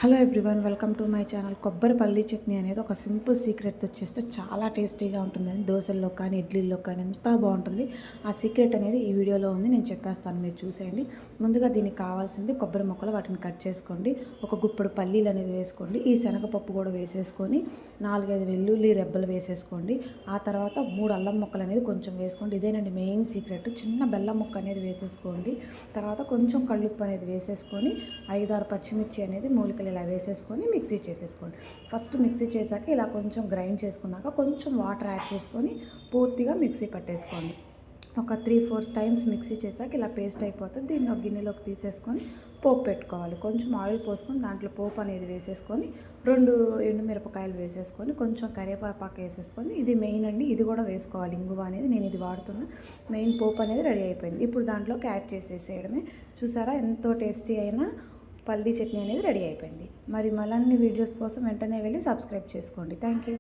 Hello everyone, welcome to my channel. కొబ్బరి పల్లీ చట్నీ అనేది ఒక సింపుల్ సీక్రెట్తో చేస్తే చాలా టేస్టీగా ఉంటుంది. దోశల్లో కానీ ఇడ్లీల్లో కానీ ఎంత బాగుంటుంది. ఆ సీక్రెట్ అనేది ఈ వీడియోలో ఉంది, నేను చెప్పేస్తాను, మీరు చూసేయండి. ముందుగా దీనికి కావాల్సింది కొబ్బరి ముక్కలు, వాటిని కట్ చేసుకోండి. ఒక గుప్పెడు పల్లీలు అనేది వేసుకోండి. ఈ శనగపప్పు కూడా వేసేసుకొని 4-5 వెల్లుల్లి రెబ్బలు వేసేసుకోండి. ఆ తర్వాత 3 అల్లం ముక్కలు అనేది కొంచెం వేసుకోండి. ఇదేనండి మెయిన్ సీక్రెట్. చిన్న బెల్లం ముక్క అనేది వేసేసుకోండి. తర్వాత కొంచెం కళ్ళుప్పు అనేది వేసేసుకొని 5-6 పచ్చిమిర్చి అనేది మూలికలు ఇలా వేసేసుకొని మిక్సీ చేసేసుకోండి. ఫస్ట్ మిక్సీ చేశాక ఇలా కొంచెం గ్రైండ్ చేసుకున్నాక కొంచెం వాటర్ యాడ్ చేసుకొని పూర్తిగా మిక్సీ పట్టేసుకోండి. ఒక 3-4 టైమ్స్ మిక్సీ చేశాక ఇలా పేస్ట్ అయిపోతుంది. దీన్ని ఒక గిన్నెలోకి తీసేసుకొని పోపు పెట్టుకోవాలి. కొంచెం ఆయిల్ పోసుకొని దాంట్లో పోపు అనేది వేసేసుకొని 2 ఎండుమిరపకాయలు వేసేసుకొని కొంచెం కరివేపాకు వేసేసుకొని, ఇది మెయిన్ అండి, ఇది కూడా వేసుకోవాలి, ఇంగువ అనేది నేను ఇది వాడుతున్నా. మెయిన్ పోపు అనేది రెడీ అయిపోయింది. ఇప్పుడు దాంట్లోకి యాడ్ చేసేసేయడమే. చూసారా, ఎంతో టేస్టీ అయినా పల్లీ చట్నీ అనేది రెడీ అయిపోయింది. మరి మరిన్ని వీడియోస్ కోసం వెంటనే వెళ్ళి సబ్స్క్రైబ్ చేసుకోండి. Thank you.